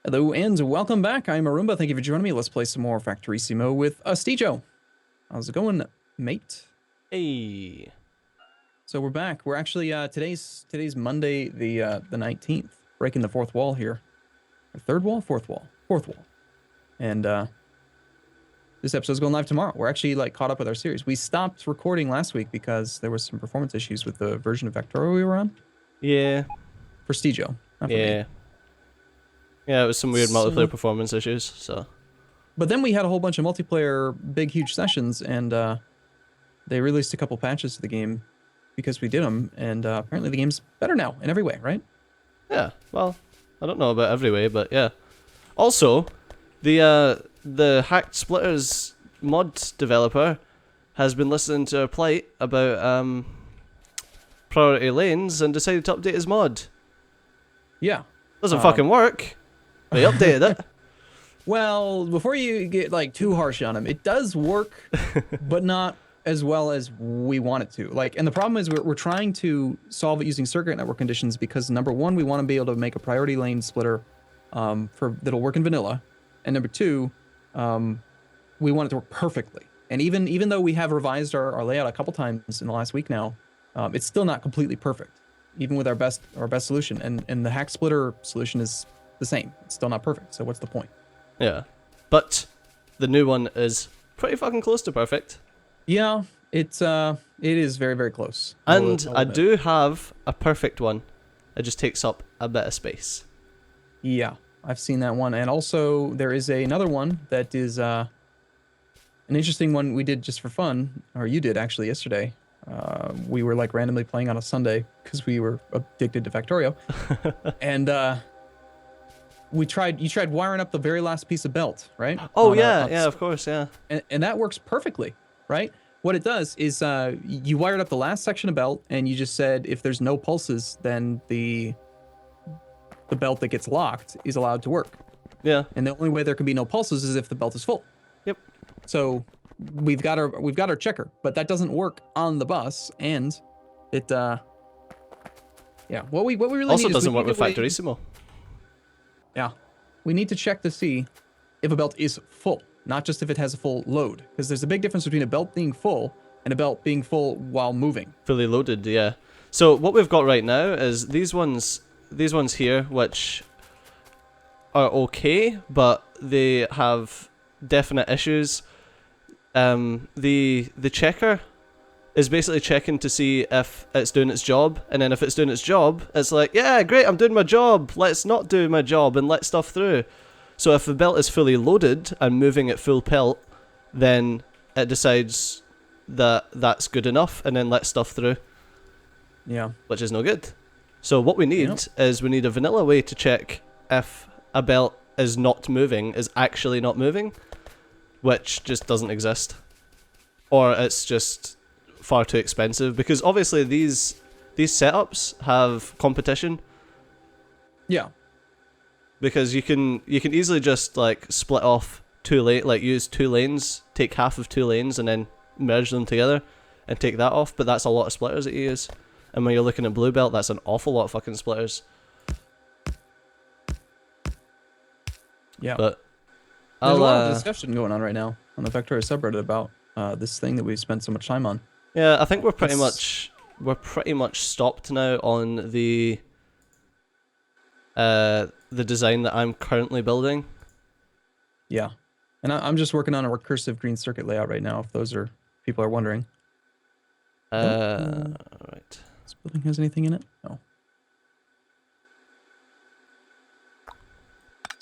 Hello and welcome back. I'm Arumba. Thank you for joining me. Let's play some more Factorissimo with Stijo. How's it going, mate? Hey. So we're back. We're actually today's Monday, the 19th. Breaking the fourth wall here. Third wall, fourth wall, fourth wall. And this episode's going live tomorrow. We're actually like caught up with our series. We stopped recording last week because there was some performance issues with the version of Factorio we were on. Yeah. For Stijo, not for Yeah. me. Yeah, it was some weird multiplayer performance issues, so. But then we had a whole bunch of multiplayer, big, huge sessions, and they released a couple patches to the game because we did them, and apparently the game's better now in every way, right? Yeah, well, I don't know about every way, but yeah. Also, the Hacked Splitters mod developer has been listening to our plight about priority lanes and decided to update his mod. Yeah. Doesn't fucking work. They updated it. Well, before you get like too harsh on him, it does work, but not as well as we want it to. Like, and the problem is we're trying to solve it using circuit network conditions because number one, we want to be able to make a priority lane splitter that'll work in vanilla, and number two, we want it to work perfectly. And even though we have revised our layout a couple times in the last week now, it's still not completely perfect, even with our best solution. And the hack splitter solution is the same. It's still not perfect. So what's the point? Yeah. But the new one is pretty fucking close to perfect. Yeah, it is very, very close. And I do have a perfect one. It just takes up a bit of space. Yeah, I've seen that one. And also there is another one that is an interesting one we did just for fun, or you did actually yesterday. We were like randomly playing on a Sunday because we were addicted to Factorio. And you tried wiring up the very last piece of belt, right? Oh, yeah, of course, yeah. And that works perfectly, right? What it does is you wired up the last section of belt, and you just said if there's no pulses, then the belt that gets locked is allowed to work. Yeah. And the only way there can be no pulses is if the belt is full. Yep. So we've got our checker, but that doesn't work on the bus, and it what we really also need doesn't work with Factorissimo. Yeah, we need to check to see if a belt is full, not just if it has a full load, because there's a big difference between a belt being full and a belt being full while moving. Fully loaded, yeah. So what we've got right now is these ones here, which are okay, but they have definite issues. The checker is basically checking to see if it's doing its job, and then if it's doing its job, it's like, yeah, great, I'm doing my job, let's not do my job and let stuff through. So if the belt is fully loaded and moving at full pelt, then it decides that that's good enough and then lets stuff through. Yeah. Which is no good. So what we need is we need a vanilla way to check if a belt is actually not moving, which just doesn't exist. Or it's just far too expensive, because obviously these setups have competition. Yeah. Because you can easily just like split off use two lanes, take half of two lanes and then merge them together and take that off, but that's a lot of splitters that you use. And when you're looking at blue belt, that's an awful lot of fucking splitters. Yeah. But there's a lot of discussion going on right now on the Factorio subreddit about this thing that we've spent so much time on. Yeah, I think we're pretty much stopped now on the design that I'm currently building. Yeah, and I'm just working on a recursive green circuit layout right now. If people are wondering. Right. This building has anything in it? No.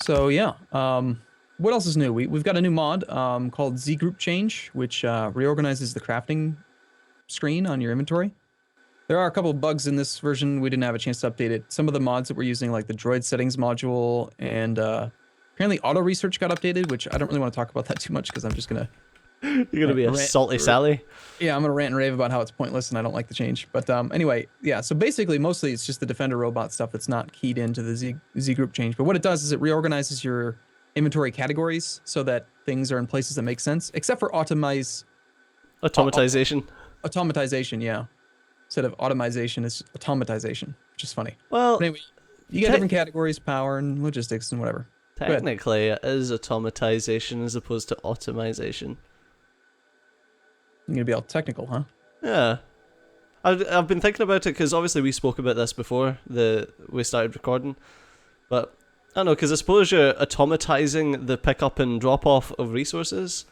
So yeah, what else is new? We've got a new mod called Z Group Change, which reorganizes the crafting screen on your inventory. There are a couple of bugs in this version. We didn't have a chance to update it. Some of the mods that we're using, like the droid settings module, and apparently auto research got updated, which I don't really want to talk about that too much because I'm just gonna you're gonna be a salty Sally. Yeah, I'm gonna rant and rave about how it's pointless and I don't like the change. But anyway, yeah. So basically, mostly it's just the Defender robot stuff that's not keyed into the Z Group Change. But what it does is it reorganizes your inventory categories so that things are in places that make sense, except for automatization. Automatization, yeah. Instead of automation, it's automatization, which is funny. Well, but anyway, you get different categories, power and logistics and whatever. Technically, it is automatization as opposed to automation. You're gonna be all technical, huh? Yeah. I've been thinking about it because obviously we spoke about this before we started recording, but I don't know, because I suppose you're automatizing the pickup and drop off of resources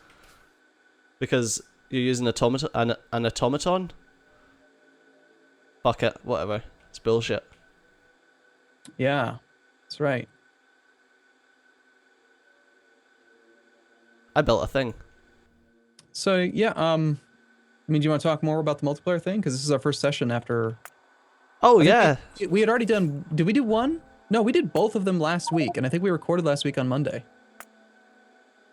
because you're using an automaton. Fuck it, whatever. It's bullshit. Yeah, that's right. I built a thing. So yeah, I mean, do you want to talk more about the multiplayer thing? Because this is our first session after. Oh I think yeah. we had already done. Did we do one? No, we did both of them last week, and I think we recorded last week on Monday.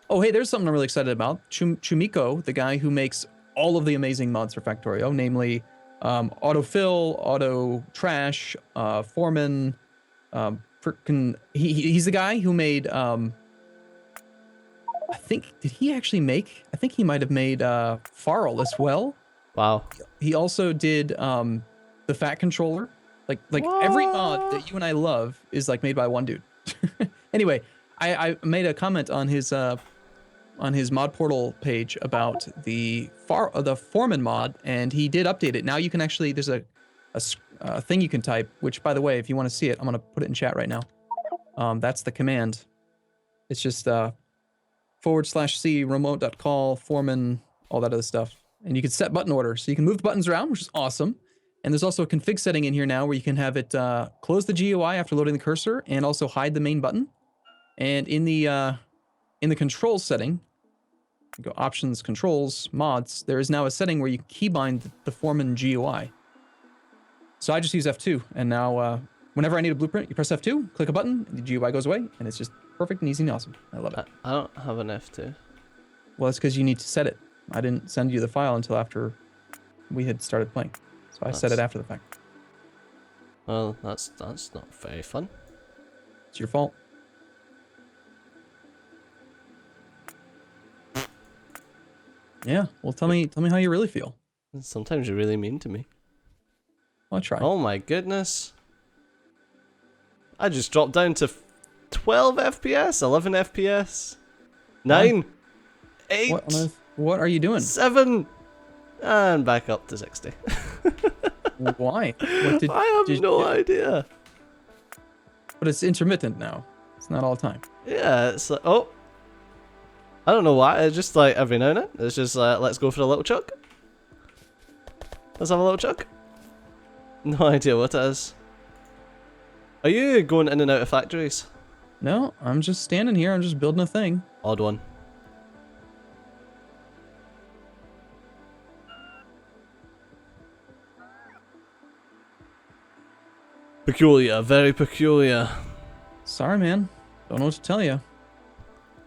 Oh, hey, there's something I'm really excited about. Chumiko, the guy who makes all of the amazing mods for Factorio, namely autofill, auto trash, Foreman. He's the guy who made. I think did he actually make? I think he might have made FARL as well. Wow. He also did the Fat Controller. Like every mod that you and I love is like made by one dude. Anyway, I made a comment on his mod portal page about the Foreman mod, and he did update it. Now you can actually there's a thing you can type. Which, by the way, if you want to see it, I'm gonna put it in chat right now. That's the command. It's just /c remote.call Foreman, all that other stuff. And you can set button order. So you can move the buttons around, which is awesome. And there's also a config setting in here now where you can have it close the GUI after loading the cursor and also hide the main button. And in the control setting, you go options, controls, mods, there is now a setting where you keybind the Foreman GUI. So I just use F2, and now whenever I need a blueprint, you press F2, click a button, and the GUI goes away, and it's just perfect and easy and awesome. I love it. I don't have an F2. Well, it's because you need to set it. I didn't send you the file until after we had started playing. So I set it after the fact. Well, that's not very fun. It's your fault. Yeah, well, tell me how you really feel. Sometimes you're really mean to me. I'll try. Oh my goodness. I just dropped down to 12 FPS, 11 FPS, 9, 8, What are you doing? 7, and back up to 60. Why? What did, I have no idea. But it's intermittent now. It's not all the time. Yeah, it's like, oh. I don't know why, it's just like every now and then. It's just like, let's go for a little chuck. Let's have a little chuck. No idea what it is. Are you going in and out of factories? No, I'm just standing here. I'm just building a thing. Odd one. Peculiar, very peculiar. Sorry, man. Don't know what to tell you.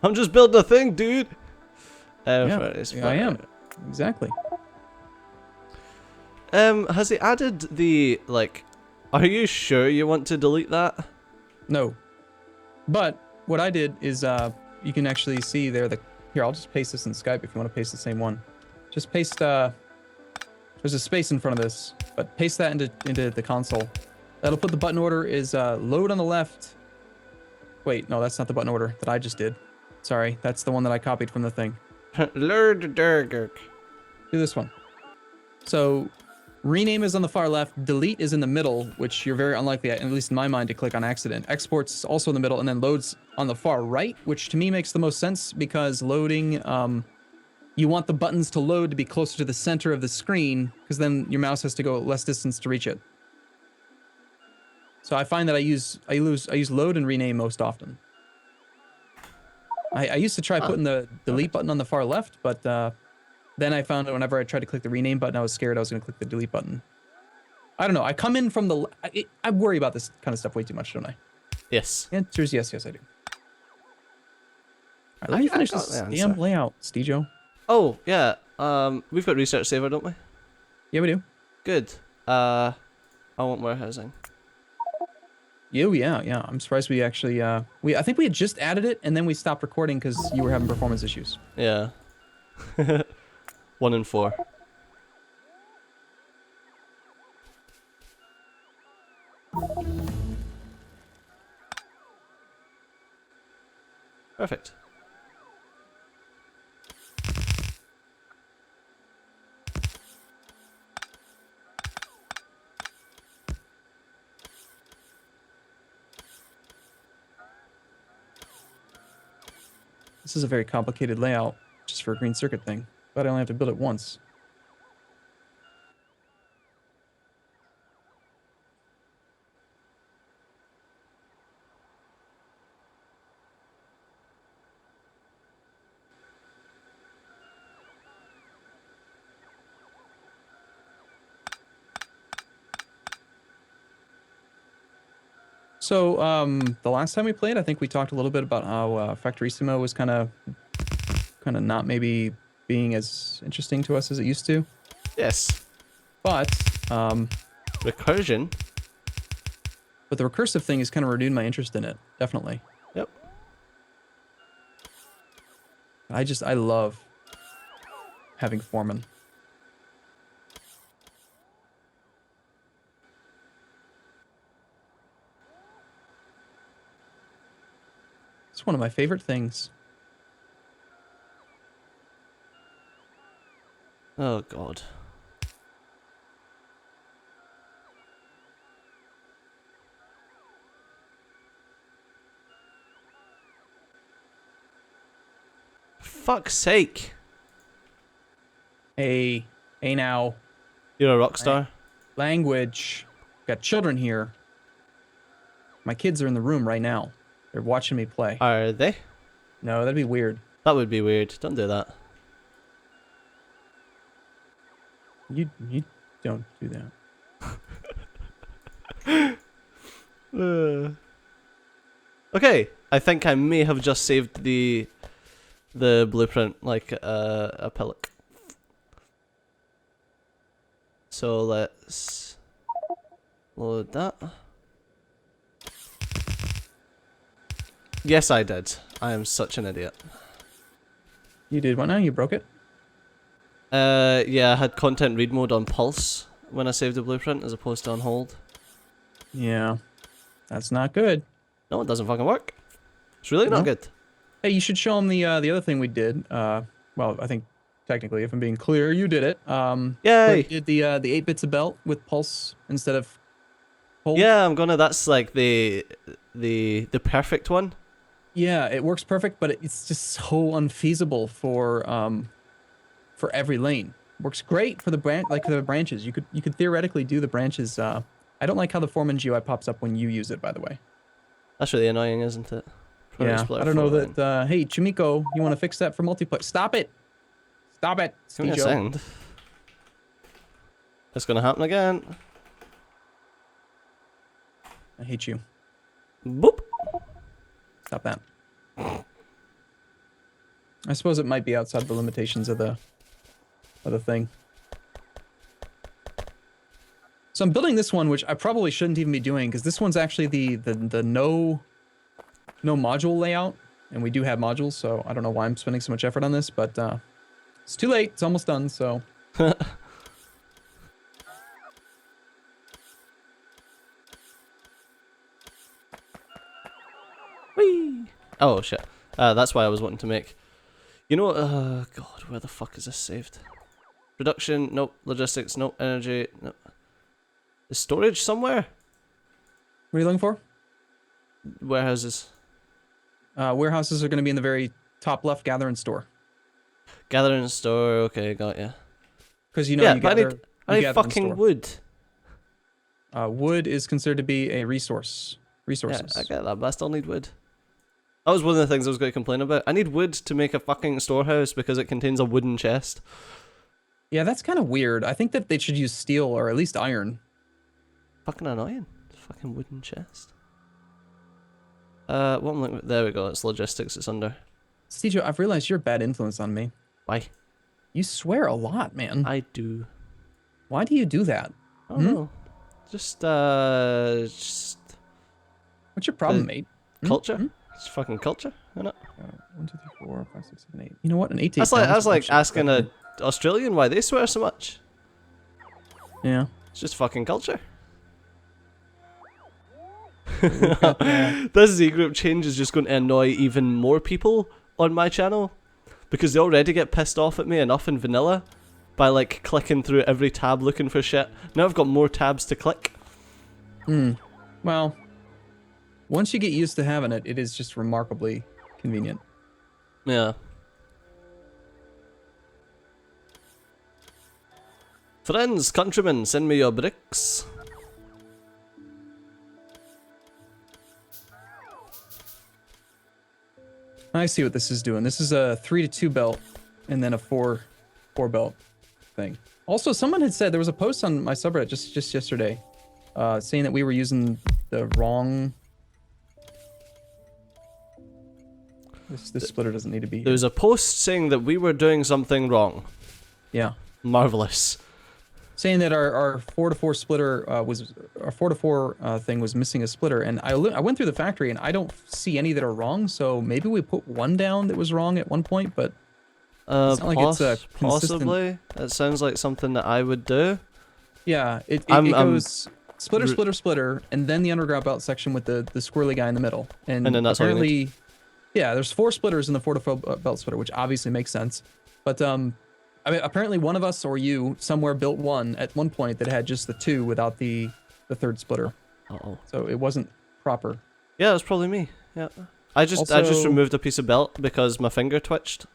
I'm just building a thing, dude. Yeah, I am. Exactly. Has he added the, like, are you sure you want to delete that? No. But what I did is, you can actually see there here, I'll just paste this in Skype if you want to paste the same one. Just paste, there's a space in front of this, but paste that into the console. That'll put the button order is, load on the left. Wait, no, that's not the button order that I just did. Sorry, that's the one that I copied from the thing. Do this one. So, rename is on the far left, delete is in the middle, which you're very unlikely, at least in my mind, to click on accident. Exports also in the middle, and then loads on the far right, which to me makes the most sense because loading, you want the buttons to load to be closer to the center of the screen, because then your mouse has to go less distance to reach it. So I find that I use load and rename most often. I used to try putting the delete button on the far left, but then I found that whenever I tried to click the rename button, I was scared I was going to click the delete button. I don't know. I come in from the... I worry about this kind of stuff way too much, don't I? Yes. Answer is yes, I do. All right, let me finish this damn layout, Stejo. Oh, yeah. We've got research saver, don't we? Yeah, we do. Good. I want warehousing. Yeah. I'm surprised we actually... I think we had just added it, and then we stopped recording because you were having performance issues. Yeah. 1 in 4. Perfect. This is a very complicated layout just for a green circuit thing, but I only have to build it once. So, the last time we played, I think we talked a little bit about how Factorissimo was kind of not maybe being as interesting to us as it used to. Yes. But, Recursion. but the recursive thing has kind of renewed my interest in it, definitely. Yep. I love having Foreman. It's one of my favorite things. Oh god. Fuck's sake. Hey now. You're a rock star? Language. Got children here. My kids are in the room right now. They're watching me play. Are they? No, that'd be weird. That would be weird. Don't do that. You don't do that. Okay, I think I may have just saved the blueprint like a pillock. So let's load that. Yes, I did. I am such an idiot. You did what now? You broke it? Yeah, I had content read mode on pulse when I saved the blueprint as opposed to on hold. Yeah. That's not good. No, it doesn't fucking work. It's really not good. Hey, you should show them the other thing we did. Well, I think technically, if I'm being clear, you did it. Yay! We did the 8 bits of belt with pulse instead of hold. Yeah, I'm gonna. That's like the perfect one. Yeah, it works perfect, but it's just so unfeasible for every lane. Works great for the branches. You could theoretically do the branches. I don't like how the Foreman GUI pops up when you use it, by the way. That's really annoying, isn't it? Yeah, I don't know that. Hey, Chimiko, you want to fix that for multiplayer? Stop it! Stop it! Give me a second. It's gonna happen again. I hate you. Boop. Stop that. I suppose it might be outside the limitations of the thing. So I'm building this one, which I probably shouldn't even be doing, because this one's actually the no module layout, and we do have modules, so I don't know why I'm spending so much effort on this, but it's too late. It's almost done, so. Whee! Oh shit. That's why I was wanting to make. You know, God, where the fuck is this saved? Production, nope. Logistics, nope. Energy, nope. Is storage somewhere? What are you looking for? Warehouses. Warehouses are going to be in the very top left, gather and store. Gather and store, okay, got ya. Because you know Yeah, you but gather, I need fucking wood. Wood is considered to be a resource. Resources. Yeah, I get that, but I still need wood. That was one of the things I was going to complain about. I need wood to make a fucking storehouse because it contains a wooden chest. Yeah, that's kind of weird. I think that they should use steel or at least iron. Fucking annoying. Fucking wooden chest. What am I looking at? There we go. It's logistics. It's under. Steve, I've realized you're a bad influence on me. Why? You swear a lot, man. I do. Why do you do that? I don't know. Just What's your problem, mate? culture. It's fucking culture, isn't it? 1, 2, 3, 4, 5, 6, 7, 8. You know what? An 8 to 8. That's like asking a Australian why they swear so much. Yeah. It's just fucking culture. We've got that. This Z group change is just going to annoy even more people on my channel, because they already get pissed off at me enough in vanilla by like clicking through every tab looking for shit. Now I've got more tabs to click. Well, once you get used to having it, it is just remarkably convenient. Yeah. Friends, countrymen, send me your bricks. I see what this is doing. This is a 3-to-2 belt, and then a 4 belt thing. Also, someone had said there was a post on my subreddit just yesterday, saying that we were using the wrong. This splitter doesn't need to be here. There was a post saying that we were doing something wrong. Yeah. Marvelous. Saying that our 4-to-4 splitter our 4-to-4 thing was missing a splitter, and I went through the factory and I don't see any that are wrong. So maybe we put one down that was wrong at one point, but it's not like it's a consistent. Possibly. It sounds like something that I would do. Yeah, it goes splitter, splitter, splitter, and then the underground belt section with the squirrely guy in the middle, and then that's apparently, yeah, there's 4 splitters in the 4-to-4 belt splitter, which obviously makes sense, but I mean, apparently one of us or you somewhere built one at one point that had just the 2 without the 3rd splitter. Uh-oh. So it wasn't proper. Yeah, it's probably me. Yeah. I just removed a piece of belt because my finger twitched,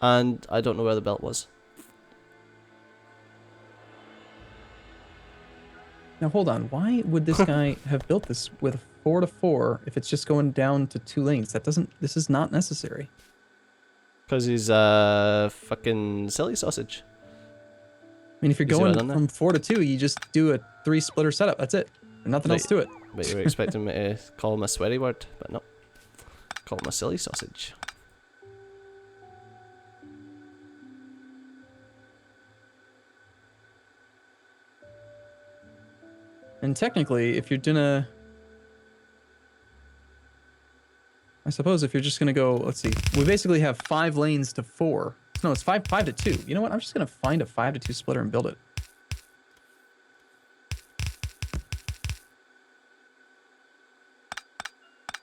and I don't know where the belt was. Now hold on, why would this guy have built this with 4-to-4 if it's just going down to 2 lanes? This is not necessary. Because he's a fucking silly sausage. I mean, if you're going from 4-to-2, you just do a 3-splitter setup. That's it. And nothing else to it. But you were expecting me to call him a sweary word, but no. Call him a silly sausage. And technically, if you're gonna... I suppose if you're just gonna go, let's see, we basically have 5 lanes to 4. No, it's 5-to-2. You know what? I'm just gonna find a 5-to-2 splitter and build it.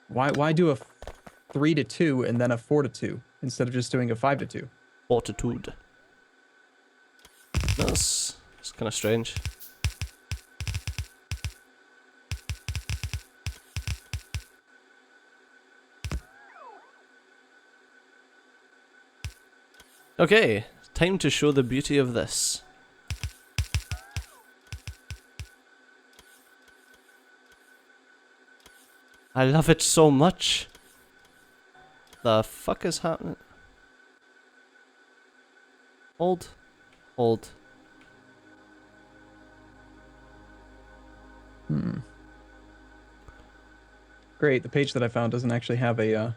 Why do a 3-to-2 and then a 4-to-2 instead of just doing a 5-to-2? Fortitude. That's kind of strange. Okay, time to show the beauty of this. I love it so much. The fuck is happening? Hold. Great, the page that I found doesn't actually have a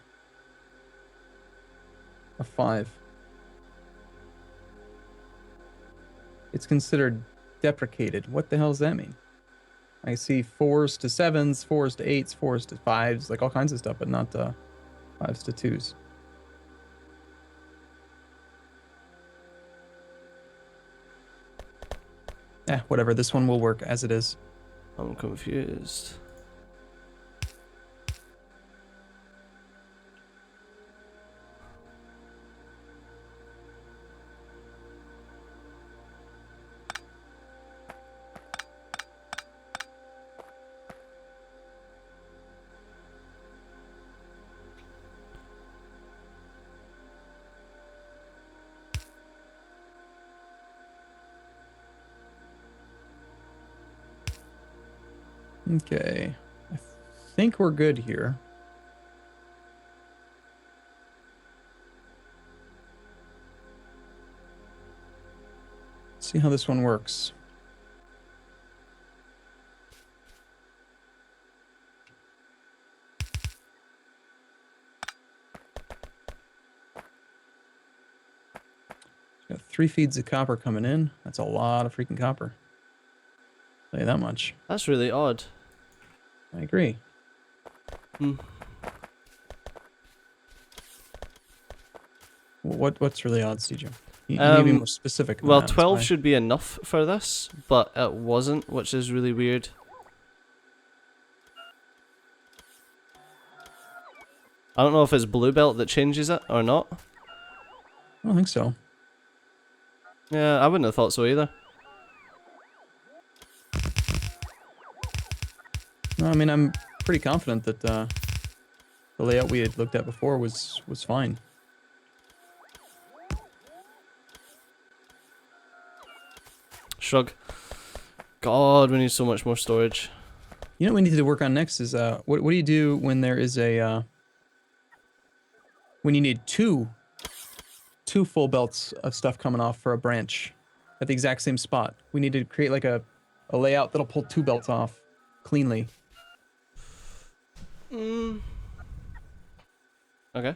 5. It's considered deprecated. What the hell does that mean? I see 4s to 7s, 4s to 8s, 4s to 5s, like all kinds of stuff, but not 5s to 2s. Whatever. This one will work as it is. I'm confused. Okay. I think we're good here. Let's see how this one works. Got 3 feeds of copper coming in. That's a lot of freaking copper. I'll tell you that much. That's really odd. I agree. What's really odd, CJ? You need to be more specific. Well, 12 should be enough for this, but it wasn't, which is really weird. I don't know if it's blue belt that changes it or not. I don't think so. Yeah, I wouldn't have thought so either. No, I mean, I'm pretty confident that the layout we had looked at before was fine. Shrug. God, we need so much more storage. You know what we need to work on next is what do you do when there is a when you need two full belts of stuff coming off for a branch at the exact same spot? We need to create like a layout that'll pull 2 belts off cleanly. Okay.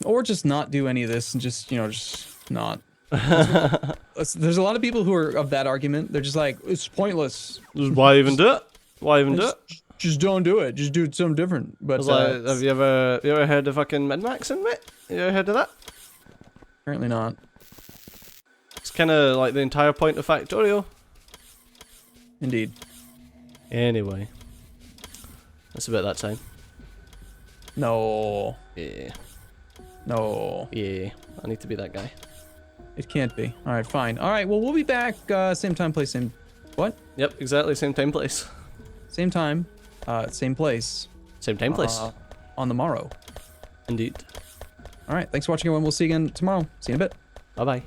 Or just not do any of this and just, you know, just not. There's a lot of people who are of that argument. They're just like, it's pointless. Why even do it? Why even do it? Just don't do it. Just do something different. But Like, have you ever heard of fucking min-maxing, mate? You ever heard of that? apparently not. It's kind of like the entire point of Factorio. Indeed. Anyway. That's about that time. No. Yeah. No. Yeah. I need to be that guy. It can't be. All right, fine. All right, well, we'll be back same time, place, same... What? Yep, exactly. Same time, place. Same time, same place. Same time, place. On the morrow. Indeed. All right, thanks for watching, everyone. We'll see you again tomorrow. See you in a bit. Bye-bye.